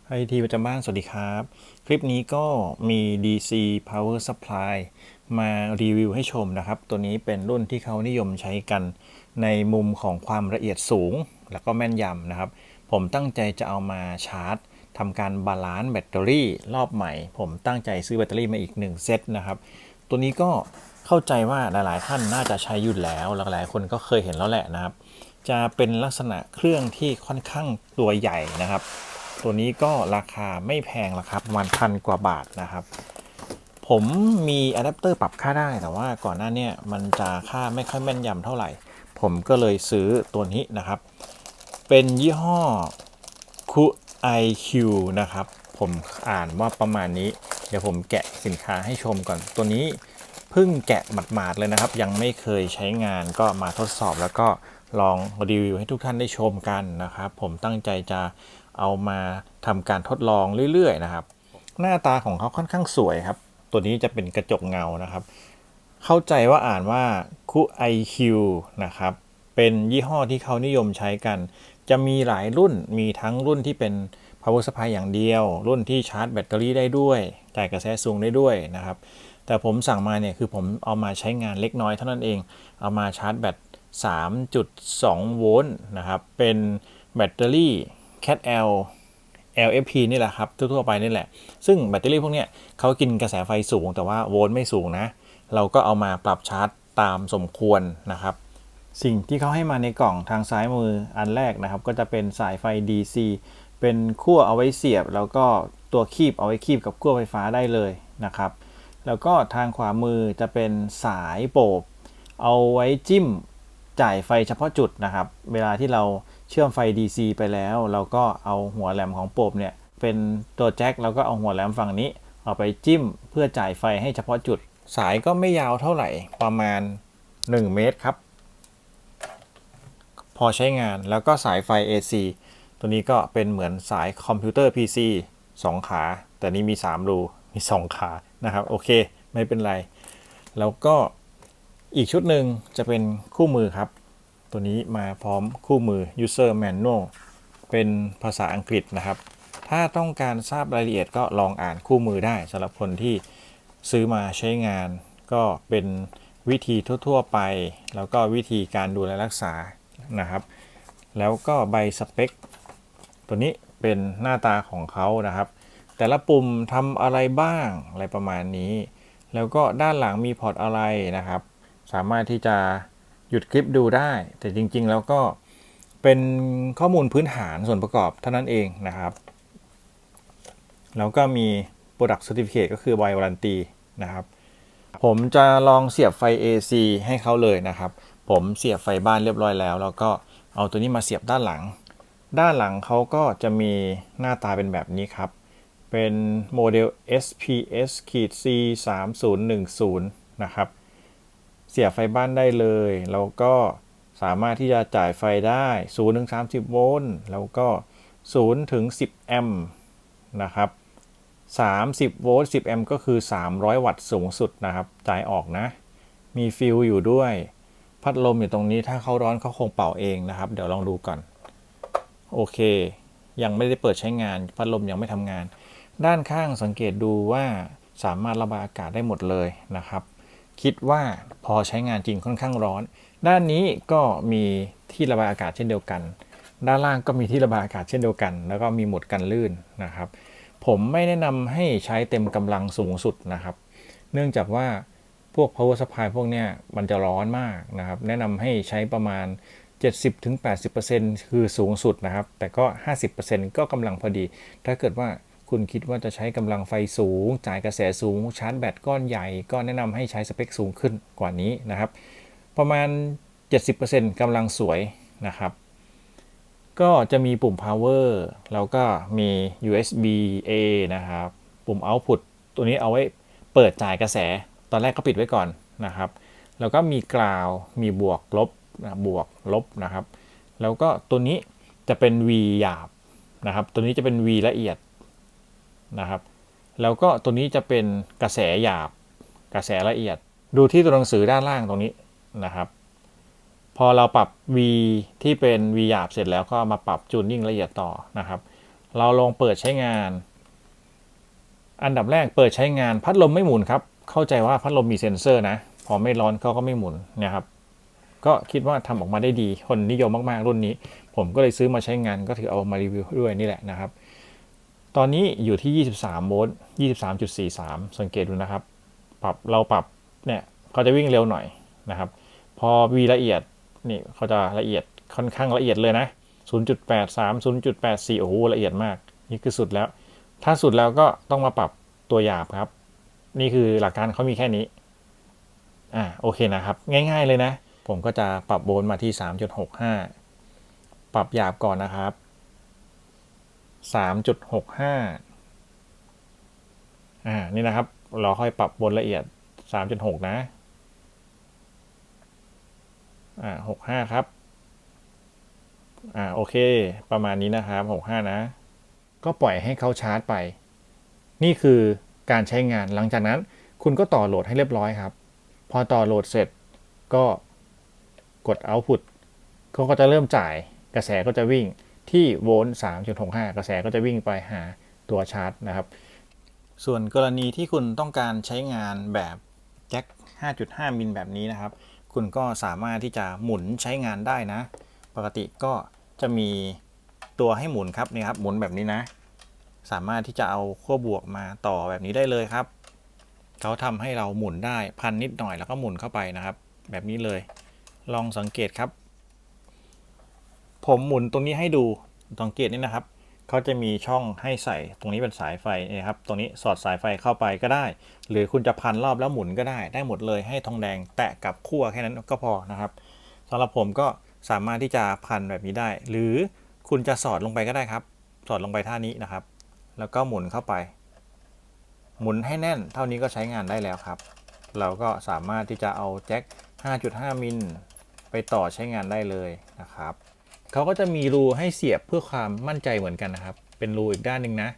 ไอทีประจำบ้านสวัสดีครับคลิปนี้ก็มี DC Power Supply มารีวิวให้ชมนะครับตัวนี้เป็นรุ่นที่เขานิยมใช้กันในมุมของความละเอียดสูงแล้วก็แม่นยำนะครับผมตั้งใจจะเอามาชาร์จทำการบาลานซ์แบตเตอรี่รอบใหม่ผมตั้งใจซื้อแบตเตอรี่มาอีก1เซตนะครับตัวนี้ก็เข้าใจว่าหลายๆท่านน่าจะใช้อยู่แล้วหลายๆคนก็เคยเห็นแล้วแหละนะครับจะเป็นลักษณะเครื่องที่ค่อนข้างตัวใหญ่นะครับตัวนี้ก็ราคาไม่แพงละครับประมาณ1,000 กว่าบาทนะครับผมมีอะแดปเตอร์ปรับค่าได้แต่ว่าก่อนหน้านี้มันจะค่าไม่ค่อยแม่นยำเท่าไหร่ผมก็เลยซื้อตัวนี้นะครับเป็นยี่ห้อ QIQ นะครับผมอ่านว่าประมาณนี้เดี๋ยวผมแกะสินค้าให้ชมก่อนตัวนี้เพิ่งแกะหมาดๆเลยนะครับยังไม่เคยใช้งานก็มาทดสอบแล้วก็ลองรีวิวให้ทุกท่านได้ชมกันนะครับผมตั้งใจจะเอามาทำการทดลองเรื่อยๆนะครับหน้าตาของเขาค่อนข้างสวยครับตัวนี้จะเป็นกระจกเงานะครับเข้าใจว่าอ่านว่า QIQ นะครับเป็นยี่ห้อที่เขานิยมใช้กันจะมีหลายรุ่นมีทั้งรุ่นที่เป็น power supply อย่างเดียวรุ่นที่ชาร์จแบตเตอรี่ได้ด้วยจ่ายกระแสสูงได้ด้วยนะครับแต่ผมสั่งมาเนี่ยคือผมเอามาใช้งานเล็กน้อยเท่านั้นเองเอามาชาร์จแบต 3.2 โวลต์นะครับเป็นแบตเตอรี่ Cat L LFP นี่แหละครับทั่วๆไปนี่แหละซึ่งแบตเตอรี่พวกเนี้ยเขากินกระแสไฟสูงแต่ว่าโวลต์ไม่สูงนะเราก็เอามาปรับชาร์จตามสมควรนะครับสิ่งที่เขาให้มาในกล่องทางซ้ายมืออันแรกนะครับก็จะเป็นสายไฟ DC เป็นขั้วเอาไว้เสียบแล้วก็ตัวคีบเอาไว้คีบกับขั้วไฟฟ้าได้เลยนะครับแล้วก็ทางขวามือจะเป็นสายโปบเอาไว้จิ้มจ่ายไฟเฉพาะจุดนะครับเวลาที่เราเชื่อมไฟ DC ไปแล้วเราก็เอาหัวแหลมของโปบเนี่ยเป็นตัวแจ็คแล้วก็เอาหัวแหลมฝั่งนี้เอาไปจิ้มเพื่อจ่ายไฟให้เฉพาะจุดสายก็ไม่ยาวเท่าไหร่ประมาณ1เมตรครับพอใช้งานแล้วก็สายไฟ AC ตัวนี้ก็เป็นเหมือนสายคอมพิวเตอร์ PC 2 ขาแต่นี้มี3รูมี2ขานะครับโอเคไม่เป็นไรแล้วก็อีกชุดหนึ่งจะเป็นคู่มือครับตัวนี้มาพร้อมคู่มือ user manual เป็นภาษาอังกฤษนะครับถ้าต้องการทราบรายละเอียดก็ลองอ่านคู่มือได้สำหรับคนที่ซื้อมาใช้งานก็เป็นวิธีทั่วๆไปแล้วก็วิธีการดูแลรักษานะครับแล้วก็ใบสเปคตัวนี้เป็นหน้าตาของเขานะครับแต่ละปุ่มทำอะไรบ้างอะไรประมาณนี้แล้วก็ด้านหลังมีพอร์ตอะไรนะครับสามารถที่จะหยุดคลิปดูได้แต่จริงๆแล้วก็เป็นข้อมูลพื้นฐานส่วนประกอบเท่านั้นเองนะครับแล้วก็มี Product Certificate ก็คือ Warranty นะครับผมจะลองเสียบไฟ AC ให้เขาเลยนะครับผมเสียบไฟบ้านเรียบร้อยแล้วแล้วก็เอาตัวนี้มาเสียบด้านหลังเขาก็จะมีหน้าตาเป็นแบบนี้ครับเป็นโมเดล SPS-C3010 นะครับเสียบไฟบ้านได้เลยแล้วก็สามารถที่จะจ่ายไฟได้0ถึง30 โวลต์แล้วก็0ถึง10 แอมป์นะครับ30 โวลต์ 10 แอมป์ก็คือ300 วัตต์สูงสุดนะครับจ่ายออกนะมีฟิลอยู่ด้วยพัดลมอยู่ตรงนี้ถ้าเขาร้อนเขาคงเป่าเองนะครับเดี๋ยวลองดูก่อนโอเคยังไม่ได้เปิดใช้งานพัดลมยังไม่ทำงานด้านข้างสังเกตดูว่าสามารถระบายอากาศได้หมดเลยนะครับคิดว่าพอใช้งานจริงค่อนข้างร้อนด้านนี้ก็มีที่ระบายอากาศเช่นเดียวกันด้านล่างก็มีที่ระบายอากาศเช่นเดียวกันแล้วก็มีโหมดกันลื่นนะครับผมไม่แนะนำให้ใช้เต็มกำลังสูงสุดนะครับเนื่องจากว่าพวก power supply พวกเนี้ยมันจะร้อนมากนะครับแนะนำให้ใช้ประมาณ 70-80% คือสูงสุดนะครับแต่ก็ 50% ก็กำลังพอดีถ้าเกิดว่าคุณคิดว่าจะใช้กำลังไฟสูงจ่ายกระแสสูงชาร์จแบตก้อนใหญ่ก็แนะนำให้ใช้สเปคสูงขึ้นกว่านี้นะครับประมาณ 70% กำลังสวยนะครับก็จะมีปุ่ม power แล้วก็มี USB A นะครับปุ่ม output ตัวนี้เอาไว้เปิดจ่ายกระแสตอนแรกก็ปิดไว้ก่อนนะครับแล้วก็มีกราวมีบวกลบบวกลบนะครับแล้วก็ตัวนี้จะเป็น V หยาบนะครับตัวนี้จะเป็น V ละเอียดนะครับแล้วก็ตัวนี้จะเป็นกระแสหยาบกระแสละเอียดดูที่ตัวหนังสือด้านล่างตรงนี้นะครับพอเราปรับ V ที่เป็น V หยาบเสร็จแล้วก็มาปรับจูนนิ่งละเอียดต่อนะครับ เราลองเปิดใช้งานอันดับแรกเปิดใช้งานพัดลมไม่หมุนครับเข้าใจว่าพัดลมมีเซ็นเซอร์นะพอไม่ร้อนเขาก็ไม่หมุนนะครับก็คิดว่าทำออกมาได้ดีคนนิยมมากๆรุ่นนี้ผมก็เลยซื้อมาใช้งานก็ถือเอามารีวิวด้วยนี่แหละนะครับตอนนี้อยู่ที่23โวลต์ 23.43 สังเกตดูนะครับเราปรับเนี่ยเขาจะวิ่งเร็วหน่อยนะครับพอวีละเอียดนี่เขาจะละเอียดค่อนข้างละเอียดเลยนะ 0.83 0.84 โอ้โหละเอียดมากนี่คือสุดแล้วถ้าสุดแล้วก็ต้องมาปรับตัวหยาบครับนี่คือหลักการเขามีแค่นี้โอเคนะครับง่ายๆเลยนะผมก็จะปรับโวลต์มาที่ 3.65 ปรับหยาบก่อนนะครับ 3.65 นี่นะครับเราค่อยปรับโวลต์ละเอียด 3.6 นะ65ครับโอเคประมาณนี้นะครับ65นะก็ปล่อยให้เขาชาร์จไปนี่คือการใช้งานหลังจากนั้นคุณก็ต่อโหลดให้เรียบร้อยครับพอต่อโหลดเสร็จก็กด output ก็จะเริ่มจ่ายกระแสก็จะวิ่งที่โวลต์ 3.65 กระแสก็จะวิ่งไปหาตัวชาร์จนะครับส่วนกรณีที่คุณต้องการใช้งานแบบแจ็ค 5.5 มิลแบบนี้นะครับคุณก็สามารถที่จะหมุนใช้งานได้นะปกติก็จะมีตัวให้หมุนครับนี่ครับหมุนแบบนี้นะสามารถที่จะเอาขั้วบวกมาต่อแบบนี้ได้เลยครับเขาทำให้เราหมุนได้พันนิดหน่อยแล้วก็หมุนเข้าไปนะครับแบบนี้เลยลองสังเกตครับผมหมุนตรงนี้ให้ดูสังเกตนี่นะครับเขาจะมีช่องให้ใส่ตรงนี้เป็นสายไฟนะครับตรงนี้สอดสายไฟเข้าไปก็ได้หรือคุณจะพันรอบแล้วหมุนก็ได้หมดเลยให้ทองแดงแตะกับขั้วแค่นั้นก็พอนะครับสำหรับผมก็สามารถที่จะพันแบบนี้ได้หรือคุณจะสอดลงไปก็ได้ครับสอดลงไปท่านี้นะครับแล้วก็หมุนเข้าไปหมุนให้แน่นเท่านี้ก็ใช้งานได้แล้วครับเราก็สามารถที่จะเอาแจ็ค 5.5 มิลไปต่อใช้งานได้เลยนะครับเขาก็จะมีรูให้เสียบเพื่อความมั่นใจเหมือนกันนะครับเป็นรูอีกด้านหนึ่งนะ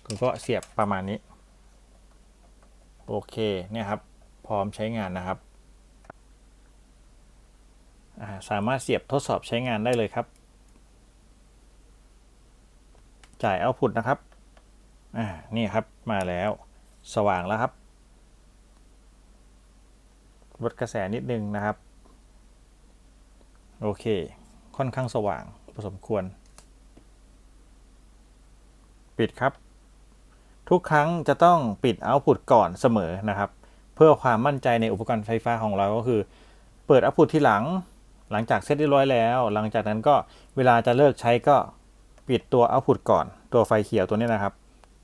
คุณก็เสียบประมาณนี้โอเคเนี่ยครับพร้อมใช้งานนะครับสามารถเสียบทดสอบใช้งานได้เลยครับจ่ายเอาท์พุตนะครับนี่ครับมาแล้วสว่างแล้วครับลดกระแสนิดนึงนะครับโอเคค่อนข้างสว่างพอสมควรปิดครับทุกครั้งจะต้องปิดเอาท์พุตก่อนเสมอนะครับเพื่อความมั่นใจในอุปกรณ์ไฟฟ้าของเราก็คือเปิดเอาท์พุตทีหลังจากเซตเรียบร้อยแล้วหลังจากนั้นก็เวลาจะเลิกใช้ก็ปิดตัวเอาท์พุตก่อนตัวไฟเขียวตัวนี้นะครับ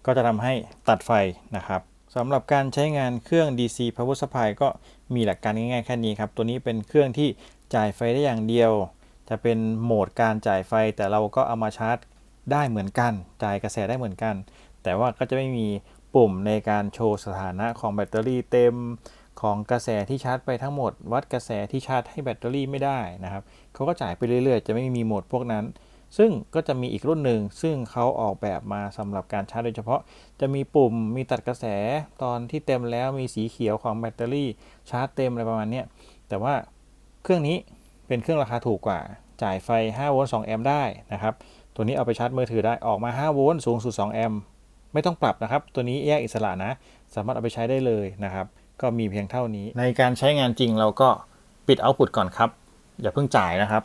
ก็จะทำให้ตัดไฟนะครับสำหรับการใช้งานเครื่อง DC Power Supply ก็มีหลักการง่ายๆแค่นี้ครับตัวนี้เป็นเครื่องที่จ่ายไฟได้อย่างเดียวจะเป็นโหมดการจ่ายไฟแต่เราก็เอามาชาร์จได้เหมือนกันจ่ายกระแสได้เหมือนกันแต่ว่าก็จะไม่มีปุ่มในการโชว์สถานะของแบตเตอรี่เต็มของกระแสที่ชาร์จไปทั้งหมดวัดกระแสที่ชาร์จให้แบตเตอรี่ไม่ได้นะครับเขาก็จ่ายไปเรื่อยๆจะไม่มีโหมดพวกนั้นซึ่งก็จะมีอีกรุ่นหนึ่งซึ่งเขาออกแบบมาสำหรับการชาร์จโดยเฉพาะจะมีปุ่มมีตัดกระแสตอนที่เต็มแล้วมีสีเขียวของแบตเตอรี่ชาร์จเต็มอะไรประมาณนี้แต่ว่าเครื่องนี้เป็นเครื่องราคาถูกกว่าจ่ายไฟ5โวลต์2แอมป์ได้นะครับตัวนี้เอาไปชาร์จมือถือได้ออกมา5โวลต์สูงสุด2แอมป์ไม่ต้องปรับนะครับตัวนี้แยกอิสระนะสามารถเอาไปใช้ได้เลยนะครับก็มีเพียงเท่านี้ในการใช้งานจริงเราก็ปิดเอาท์พุตก่อนครับอย่าเพิ่งจ่ายนะครับ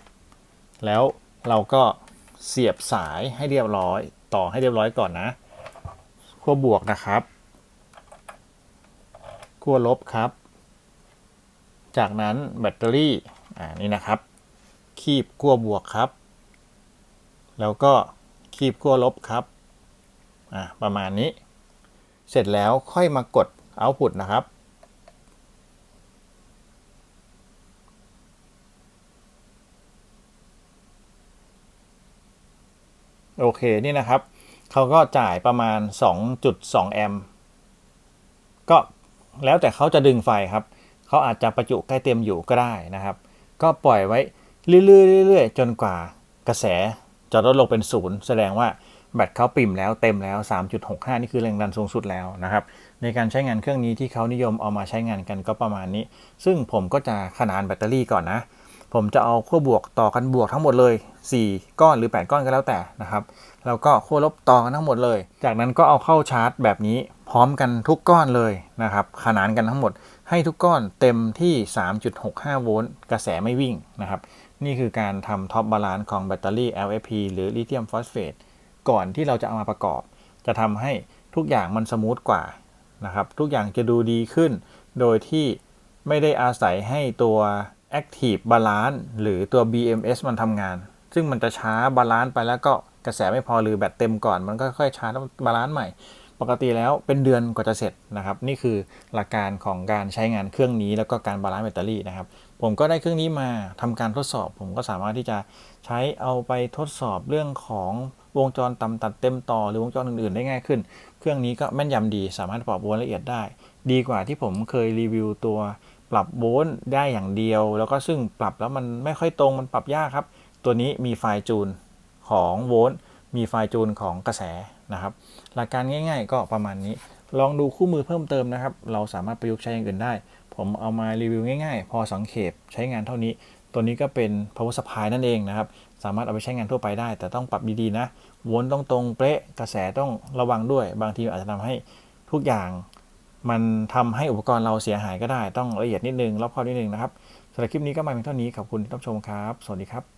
แล้วเราก็เสียบสายให้เรียบร้อยต่อให้เรียบร้อยก่อนนะขั้วบวกนะครับขั้วลบครับจากนั้นแบตเตอรี่นี่นะครับคีบขั้วบวกครับแล้วก็คีบขั้วลบครับประมาณนี้เสร็จแล้วค่อยมากดเอาท์พุตนะครับโอเคนี่นะครับเขาก็จ่ายประมาณ 2.2 แอมป์ก็แล้วแต่เขาจะดึงไฟครับเขาอาจจะประจุใกล้เต็มอยู่ก็ได้นะครับก็ปล่อยไว้เรื่อยๆจนกว่ากระแสจะลดลงเป็นศูนย์แสดงว่าแบตเขาปิ่มแล้วเต็มแล้ว 3.65 นี่คือแรงดันสูงสุดแล้วนะครับในการใช้งานเครื่องนี้ที่เขานิยมเอามาใช้งานกันก็ประมาณนี้ซึ่งผมก็จะขนานแบตเตอรี่ก่อนนะ ผมจะเอาขั้วบวกต่อกันบวกทั้งหมดเลย4ก้อนหรือ8ก้อนก็แล้วแต่นะครับแล้วก็ขั้วลบต่อกันทั้งหมดเลยจากนั้นก็เอาเข้าชาร์จแบบนี้พร้อมกันทุกก้อนเลยนะครับขนานกันทั้งหมดให้ทุกก้อนเต็มที่ 3.65 โวลต์กระแสไม่วิ่งนะครับนี่คือการทำท็อปบาลานซ์ของแบตเตอรี่ LFP หรือลิเธียมฟอสเฟตก่อนที่เราจะเอามาประกอบจะทำให้ทุกอย่างมันสมูทกว่านะครับทุกอย่างจะดูดีขึ้นโดยที่ไม่ได้อาศัยให้ตัว Active Balance หรือตัว BMS มันทำงานซึ่งมันจะช้าบาลานซ์ไปแล้วก็กระแสไม่พอหรือแบตเต็มก่อนมันก็ค่อยช้าแล้วบาลานซ์ใหม่ปกติแล้วเป็นเดือนกว่าจะเสร็จนะครับนี่คือหลักการของการใช้งานเครื่องนี้แล้วก็การบาลานซ์แบตเตอรี่นะครับผมก็ได้เครื่องนี้มาทำการทดสอบผมก็สามารถที่จะใช้เอาไปทดสอบเรื่องของวงจรต่ำตัดเต็มต่อหรือวงจรอื่นๆได้ง่ายขึ้นเครื่องนี้ก็แม่นยำดีสามารถปรับโวลต์ละเอียดได้ดีกว่าที่ผมเคยรีวิวตัวปรับโวลต์ได้อย่างเดียวแล้วก็ซึ่งปรับแล้วมันไม่ค่อยตรงมันปรับยากครับตัวนี้มีไฟล์จูนของโวลต์มีไฟล์จูนของกระแสนะครับหลักการง่ายๆก็ประมาณนี้ลองดูคู่มือเพิ่มเติมนะครับเราสามารถประยุกต์ใช้อย่างอื่นได้ผมเอามารีวิวง่ายๆพอสังเขปใช้งานเท่านี้ตัวนี้ก็เป็น power supply นั่นเองนะครับสามารถเอาไปใช้งานทั่วไปได้แต่ต้องปรับดีๆนะโวลต์ต้องตรงเป๊ะกระแสต้องระวังด้วยบางทีอาจจะทำให้ทุกอย่างมันทำให้อุปกรณ์เราเสียหายก็ได้ต้องละเอียดนิดนึงรอบคอบนิดนึงนะครับสำหรับคลิปนี้ก็มาเพียงเท่านี้ขอบคุณที่รับชมครับสวัสดีครับ